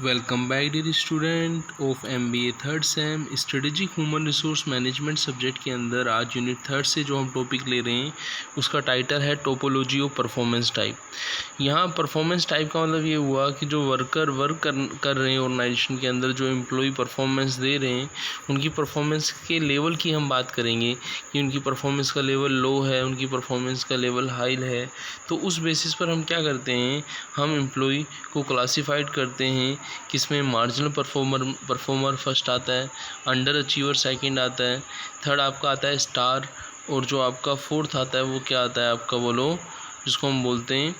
Welcome back dear student of MBA third sem strategic human resource management subject के अंदर आज unit third से जो हम टॉपिक ले रहे हैं उसका टाइटल है टोपोलॉजी ऑफ परफॉर्मेंस टाइप। यहाँ परफॉर्मेंस टाइप का मतलब ये हुआ कि जो वर्कर वर्क कर रहे हैं ऑर्गेनाइजेशन के अंदर, जो एम्प्लॉय परफॉर्मेंस दे रहे हैं, उनकी परफॉर्मेंस के लेवल की हम बात करेंगे कि उनकी परफॉर्मेंस का लेवल लो है, उनकी परफॉर्मेंस का लेवल हाई है। तो उस बेसिस पर हम क्या करते हैं, हम एम्प्लॉय को क्लासीफाइड करते हैं किसमें मार्जिनल परफॉर्मर फर्स्ट आता है, अंडर अचीवर सेकंड आता है, थर्ड आपका आता है स्टार, और जो आपका फोर्थ आता है वो क्या आता है आपका, बोलो, जिसको हम बोलते हैं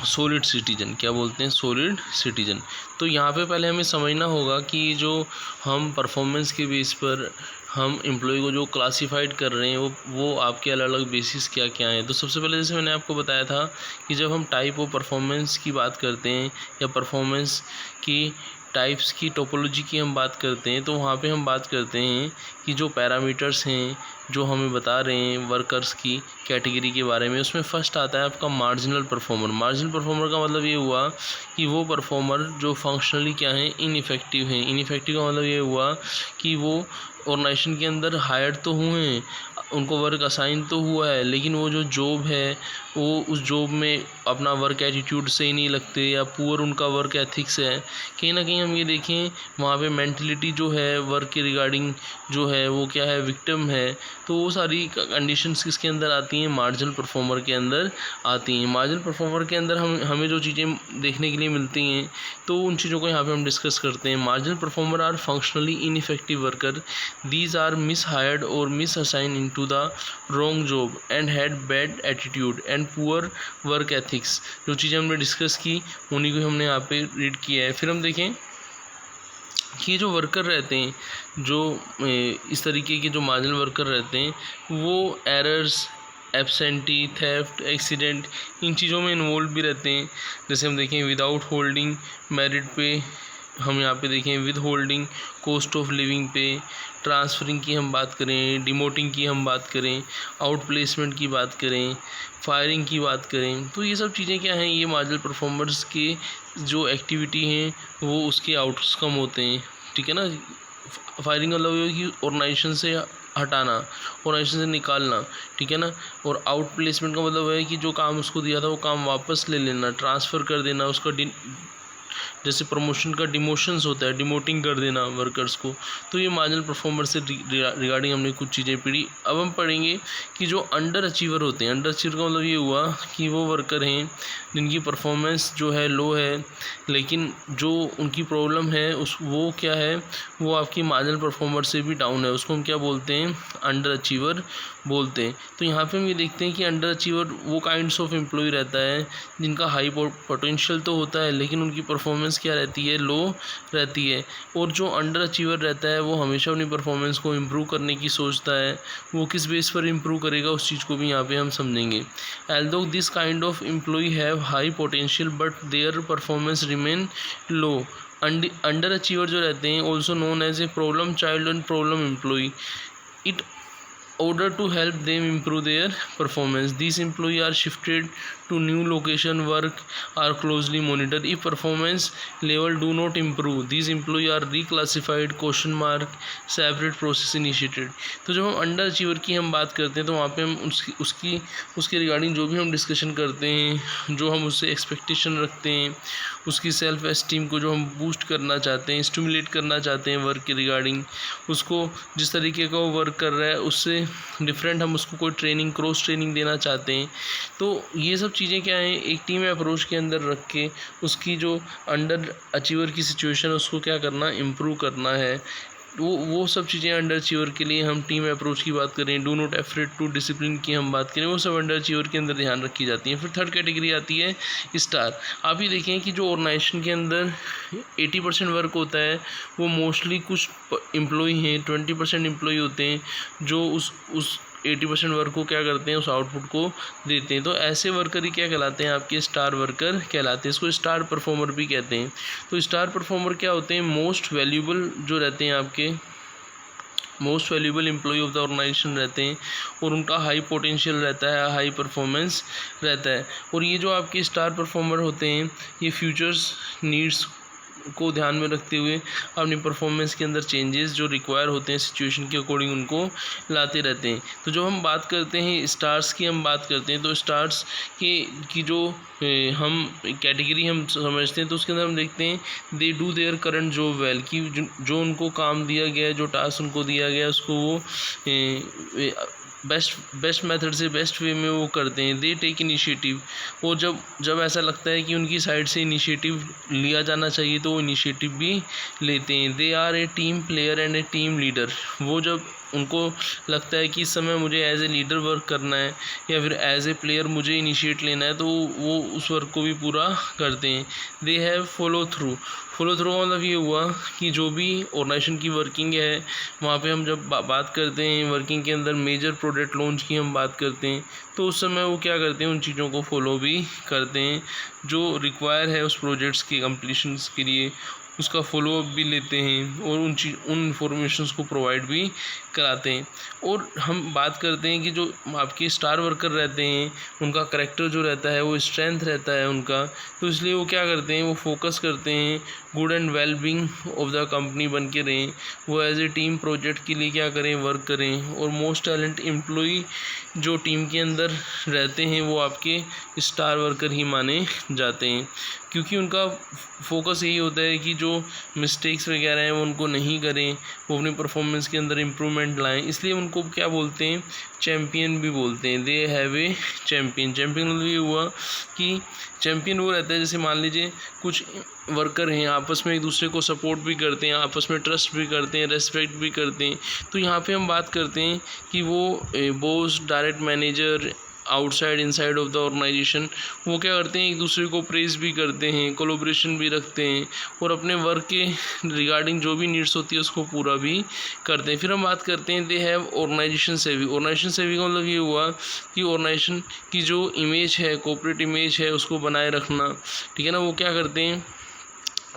सॉलिड सिटीजन। क्या बोलते हैं? Solid citizen. तो यहाँ पे पहले हमें समझना होगा कि जो हम परफॉर्मेंस के बेस पर हम एम्प्लॉय को जो क्लासिफाइड कर रहे हैं वो आपके अलग अलग बेसिस क्या क्या हैं। तो सबसे पहले जैसे मैंने आपको बताया था कि जब हम टाइप ऑफ परफॉर्मेंस की बात करते हैं या परफॉर्मेंस की टाइप्स की टोपोलॉजी की हम बात करते हैं, तो वहाँ पे हम बात करते हैं कि जो पैरामीटर्स हैं जो हमें बता रहे हैं वर्कर्स की कैटेगरी के बारे में, उसमें फर्स्ट आता है आपका मार्जिनल परफॉर्मर। मार्जिनल परफॉर्मर का मतलब ये हुआ कि वो परफॉर्मर जो फंक्शनली क्या है, इनइफेक्टिव हैं। इनइफेक्टिव का मतलब ये हुआ कि वो ऑर्गेनाइजेशन के अंदर हायर तो हुए हैं, उनको वर्क असाइन तो हुआ है, लेकिन वो जो जॉब है वो उस जॉब में अपना वर्क एटीट्यूड से ही नहीं लगते, या पुअर उनका वर्क एथिक्स है। कहीं ना कहीं हम ये देखें वहाँ पे मेंटलिटी जो है वर्क के रिगार्डिंग जो है वो क्या है, विक्टिम है। तो वो सारी कंडीशंस किसके अंदर आती हैं, मार्जिनल परफॉर्मर के अंदर आती हैं। मार्जिनल परफॉर्मर के अंदर हमें जो चीज़ें देखने के लिए मिलती हैं तो उन चीज़ों को यहाँ पे हम डिस्कस करते हैं। Marginal performer are functionally ineffective worker, these are mishired और misassign into the wrong job and had bad attitude and poor work ethics. जो चीज़ें हमने डिस्कस की उन्हीं को हमने यहाँ पे रीड किया है। फिर हम देखें कि जो वर्कर रहते हैं, जो इस तरीके के जो मार्जिनल वर्कर रहते हैं, वो एरर्स, एब्सेंटी, थेफ्ट, एक्सीडेंट, इन चीज़ों में इन्वॉल्व भी रहते हैं। जैसे हम देखें विदाउट होल्डिंग मेरिट पे, हम यहाँ पे देखें with holding cost of living पे, ट्रांसफरिंग की हम बात करें, डिमोटिंग की हम बात करें, आउट प्लेसमेंट की बात करें, फायरिंग की बात करें। तो ये सब चीज़ें क्या हैं, ये मार्जिनल परफॉर्मर्स के जो एक्टिविटी हैं वो उसके आउटकम होते हैं। ठीक है ना। फायरिंग मतलब ये कि ऑर्गेनाइजेशन से हटाना, ऑर्गेनाइजेशन से निकालना। ठीक है ना। और आउट प्लेसमेंट का मतलब है कि जो काम उसको दिया था वो काम वापस ले लेना, ट्रांसफ़र कर देना, उसका जैसे प्रमोशन का डिमोशंस होता है, डिमोटिंग कर देना वर्कर्स को। तो ये मार्जिनल परफॉर्मर से रिगार्डिंग हमने कुछ चीज़ें पढ़ी। अब हम पढ़ेंगे कि जो अंडर अचीवर होते हैं, अंडर अचीवर का मतलब ये हुआ कि वो वर्कर हैं जिनकी परफॉर्मेंस जो है लो है, लेकिन जो उनकी प्रॉब्लम है वो क्या है, वो आपकी मार्जिनल परफॉर्मर से भी डाउन है। उसको हम क्या बोलते हैं, अंडर अचीवर बोलते हैं। तो यहाँ पे हम ये देखते हैं कि अंडर अचीवर वो काइंड्स ऑफ एम्प्लॉय रहता है जिनका हाई पोटेंशियल तो होता है, लेकिन उनकी परफॉर्मेंस क्या रहती है, लो रहती है। और जो अंडर अचीवर रहता है वो हमेशा अपनी परफॉर्मेंस को इम्प्रूव करने की सोचता है। वो किस बेस पर इम्प्रूव करेगा उस चीज़ को भी यहाँ पे हम समझेंगे। Although this kind of employ have high potential but their performance remain low. Underachiever जो रहते हैं also known as a problem child and problem employ, it order to help them improve their performance. These employees are shifted to new location, work are closely monitored. If performance level do not improve, these employees are reclassified, question mark, separate process initiated. तो जब हम under achiever की हम बात करते हैं तो वहाँ पे हम उसके रिगार्डिंग जो भी हम डिस्कशन करते हैं, जो हम उससे एक्सपेक्टेशन रखते हैं, उसकी सेल्फ एस्टीम को जो हम बूस्ट करना चाहते हैं, स्टिमुलेट करना चाहते हैं वर्क के रिगार्डिंग, उसको जिस तरीके का वो वर्क कर रहा है उससे डिफरेंट हम उसको कोई ट्रेनिंग, क्रॉस ट्रेनिंग देना चाहते हैं। तो ये सब चीज़ें क्या हैं, एक टीम अप्रोच के अंदर रख के उसकी जो अंडर अचीवर की सिचुएशन है उसको क्या करना, इम्प्रूव करना है। वो सब चीज़ें अंडर अचीवर के लिए हम टीम अप्रोच की बात करें, do not afraid to discipline की हम बात करें, वो सब अंडर अचीवर के अंदर ध्यान रखी जाती हैं। फिर थर्ड कैटेगरी आती है स्टार। आप ये देखें कि जो ऑर्गेनाइजेशन के अंदर 80% वर्क होता है वो मोस्टली कुछ एम्प्लॉय हैं, 20% एम्प्लॉय होते हैं जो उस 80% वर्क को क्या करते हैं, उस आउटपुट को देते हैं। तो ऐसे वर्कर ही क्या कहलाते हैं, आपके स्टार वर्कर कहलाते हैं। इसको स्टार परफॉर्मर भी कहते हैं। तो स्टार परफॉर्मर क्या होते हैं, मोस्ट वैल्यूबल जो रहते हैं, आपके most valuable employ of the organisation रहते हैं, और उनका हाई पोटेंशियल रहता है, हाई परफॉर्मेंस रहता है। और ये जो आपके स्टार परफॉर्मर होते हैं ये फ्यूचर्स नीड्स को ध्यान में रखते हुए अपनी परफॉर्मेंस के अंदर चेंजेस जो रिक्वायर होते हैं सिचुएशन के अकॉर्डिंग उनको लाते रहते हैं। तो जब हम बात करते हैं स्टार्स की, हम बात करते हैं तो स्टार्स की जो हम कैटेगरी हम समझते हैं तो उसके अंदर हम देखते हैं they do their current job well, कि जो उनको काम दिया गया है, जो टास्क उनको दिया गया है उसको वो बेस्ट मेथड से बेस्ट वे में वो करते हैं। दे टेक इनिशिएटिव, और जब ऐसा लगता है कि उनकी साइड से इनिशिएटिव लिया जाना चाहिए तो वो इनिशिएटिव भी लेते हैं। They are a team player and a team leader, वो जब उनको लगता है कि इस समय मुझे एज ए लीडर वर्क करना है या फिर एज ए प्लेयर मुझे इनिशिएट लेना है तो वो उस वर्क को भी पूरा करते हैं। दे हैव फॉलो थ्रू का मतलब ये हुआ कि जो भी ऑर्गेनाइजेशन की वर्किंग है वहाँ पे हम जब बात करते हैं वर्किंग के अंदर मेजर प्रोडक्ट लॉन्च की हम बात करते हैं तो उस समय वो क्या करते हैं, उन चीज़ों को फॉलो भी करते हैं जो रिक्वायर है उस प्रोजेक्ट्स की कंप्लीशंस के लिए, उसका फॉलोअप भी लेते हैं और उन इन्फॉर्मेशंस को प्रोवाइड भी कराते हैं। और हम बात करते हैं कि जो आपके स्टार वर्कर रहते हैं उनका करैक्टर जो रहता है वो स्ट्रेंथ रहता है उनका, तो इसलिए वो क्या करते हैं, वो फोकस करते हैं good and well being of the company बन के रहें, वो एज ए टीम प्रोजेक्ट के लिए क्या करें, वर्क करें। और मोस्ट टैलेंट एम्प्लॉई जो टीम के अंदर रहते हैं वो आपके स्टार वर्कर ही माने जाते हैं, क्योंकि उनका फोकस यही होता है कि जो मिस्टेक्स वगैरह हैं वो उनको नहीं करें, वो अपनी परफॉर्मेंस के अंदर इम्प्रूवमेंट लाएं। इसलिए उनको क्या बोलते हैं, चैम्पियन भी बोलते हैं। They have a champion. Champion मतलब ये हुआ कि चैम्पियन वो रहता है जैसे मान लीजिए कुछ वर्कर हैं आपस में एक दूसरे को सपोर्ट भी करते हैं, आपस में ट्रस्ट भी करते हैं, रेस्पेक्ट भी करते हैं। तो यहाँ पे हम बात करते हैं कि वो boss, direct manager, outside inside of the organisation वो क्या करते हैं, एक दूसरे को प्रेज भी करते हैं, कोलोब्रेशन भी रखते हैं और अपने वर्क के रिगार्डिंग जो भी नीड्स होती है उसको पूरा भी करते हैं। फिर हम बात करते हैं they have organisation saving. Organisation saving का मतलब ये हुआ कि ऑर्गेनाइजेशन की जो इमेज है, कॉर्पोरेट इमेज है, उसको बनाए रखना, ठीक है ना। वो क्या करते हैं,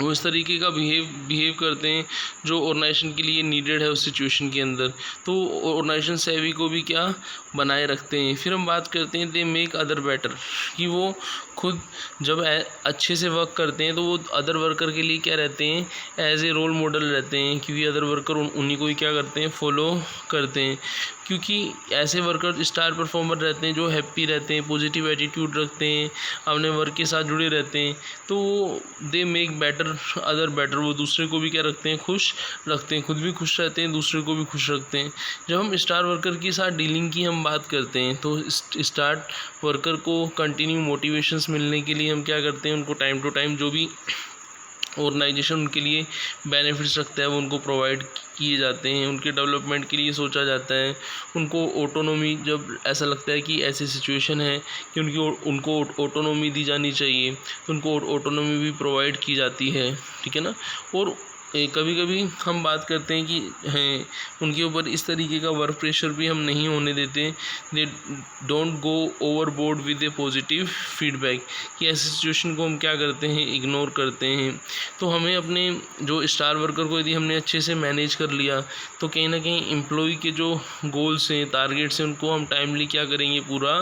वो इस तरीके का बिहेव करते हैं जो ऑर्गेनाइजेशन के लिए नीडेड है उस सिचुएशन के अंदर, तो ऑर्गेनाइजेशन सेवी को भी क्या बनाए रखते हैं। फिर हम बात करते हैं दे मेक अदर बेटर, कि वो खुद जब अच्छे से वर्क करते हैं तो वो अदर वर्कर के लिए क्या रहते हैं, एज ए रोल मॉडल रहते हैं, क्योंकि अदर वर्कर उन्हीं को ही क्या करते हैं, फॉलो करते हैं। क्योंकि ऐसे वर्कर स्टार परफॉर्मर रहते हैं जो हैप्पी रहते हैं, पॉजिटिव एटीट्यूड रखते हैं, अपने वर्क के साथ जुड़े रहते हैं, तो they make better other better, वो दूसरे को भी क्या रखते हैं, खुश रखते हैं, खुद भी खुश रहते हैं, दूसरे को भी खुश रखते हैं। जब हम स्टार वर्कर के साथ डीलिंग की हम बात करते हैं तो स्टार वर्कर को कंटिन्यू मोटिवेशंस मिलने के लिए हम क्या करते हैं, उनको टाइम टू टाइम जो भी ऑर्गेनाइजेशन उनके लिए बेनिफिट्स रखता है वो उनको प्रोवाइड किए जाते हैं, उनके डेवलपमेंट के लिए सोचा जाता है। उनको ऑटोनॉमी, जब ऐसा लगता है कि ऐसी सिचुएशन है कि उनको ऑटोनॉमी दी जानी चाहिए तो उनको ऑटोनॉमी भी प्रोवाइड की जाती है, ठीक है ना। और कभी कभी हम बात करते हैं कि हैं उनके ऊपर इस तरीके का वर्क प्रेशर भी हम नहीं होने देते, they don't go overboard with A positive feedback, कि ऐसी सिचुएशन को हम क्या करते हैं, इग्नोर करते हैं। तो हमें अपने जो स्टार वर्कर को यदि हमने अच्छे से मैनेज कर लिया तो कहीं ना कहीं एम्प्लॉय के जो गोल्स हैं, टारगेट्स हैं, उनको हम टाइमली क्या करेंगे, पूरा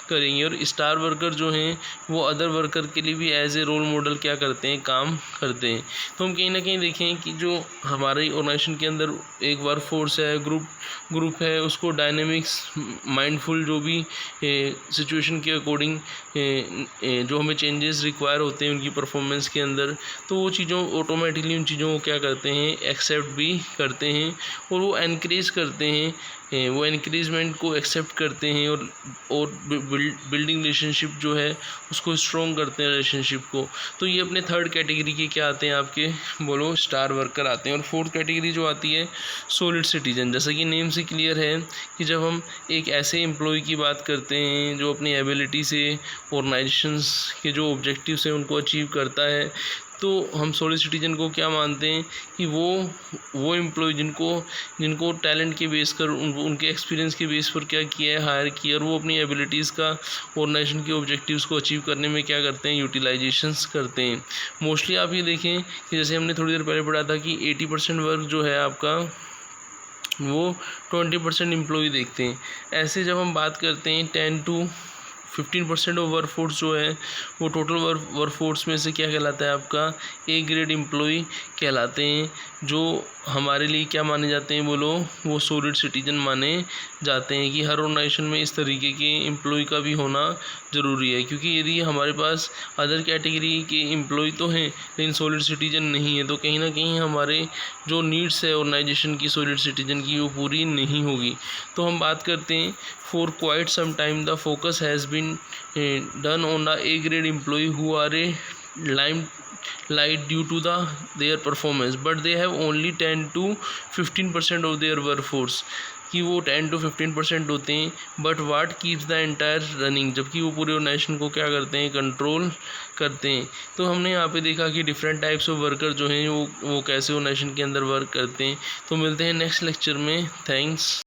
करेंगे। और स्टार वर्कर जो हैं वो अदर वर्कर के लिए भी एज ए रोल मॉडल क्या करते हैं, काम करते हैं। तो हम कहीं ना कहीं देखें कि जो हमारे ऑर्गेनाइजेशन के अंदर एक वर्क फोर्स है, ग्रुप है, उसको डायनेमिक्स, माइंडफुल जो भी सिचुएशन के अकॉर्डिंग जो हमें चेंजेस रिक्वायर होते हैं उनकी परफॉर्मेंस के अंदर, तो वो चीज़ों ऑटोमेटिकली उन चीज़ों को क्या करते हैं, एक्सेप्ट भी करते हैं और वो एनकरेज करते हैं, वो एनकरेजमेंट को एक्सेप्ट करते हैं और बिल्डिंग रिलेशनशिप जो है उसको स्ट्रॉन्ग करते हैं रिलेशनशिप को। तो ये अपने थर्ड कैटेगरी के क्या आते हैं, आपके बोलो स्टार वर्कर आते हैं। और फोर्थ कैटेगरी जो आती है सॉलिड सिटीजन। जैसा कि नेम से क्लियर है कि जब हम एक ऐसे एम्प्लॉय की बात करते हैं जो अपनी एबिलिटी से ऑर्गेनाइजेशंस के जो ऑब्जेक्टिव्स हैं उनको अचीव करता है, तो हम सॉलिड सिटीजन को क्या मानते हैं कि वो एम्प्लॉय जिनको टैलेंट के बेस पर उनके एक्सपीरियंस के बेस पर क्या किया है, हायर किया, और वो अपनी एबिलिटीज़ का ऑर्गेनाइजेशन के ऑब्जेक्टिव्स को अचीव करने में क्या करते हैं, यूटिलाइजेशंस करते हैं। मोस्टली आप ये देखें कि जैसे हमने थोड़ी देर पहले पढ़ा था कि 80% वर्क जो है आपका वो 20% एम्प्लॉय देखते हैं। ऐसे जब हम बात करते हैं 10 to 15% ऑफ वर्क फोर्स जो है वो टोटल वर्क फोर्स में से क्या कहलाता है आपका ए ग्रेड एम्प्लॉय कहलाते हैं, जो हमारे लिए क्या माने जाते हैं बोलो, वो सॉलिड सिटीजन माने जाते हैं कि हर ऑर्गेनाइजेशन में इस तरीके के एम्प्लॉय का भी होना ज़रूरी है, क्योंकि यदि हमारे पास अदर कैटेगरी के एम्प्लॉय तो हैं लेकिन सॉलिड सिटीजन नहीं है तो कहीं ना कहीं हमारे जो नीड्स है ऑर्गेनाइजेशन की सॉलिड सिटीजन की वो पूरी नहीं होगी। तो हम बात करते हैं for quite some time the focus has been done on the A grade employ who are a light due to their performance but they have only 10 to 15% of their workforce, कि वो 10 to 15% होते हैं, but what keeps the entire running, जबकि वो पूरे organisation को क्या करते हैं, कंट्रोल करते हैं। तो हमने यहाँ पे देखा कि डिफरेंट टाइप्स ऑफ वर्कर जो हैं वो कैसे ऑर्गेनाइजेशन के अंदर वर्क करते हैं। तो मिलते हैं नेक्स्ट लेक्चर में। थैंक्स।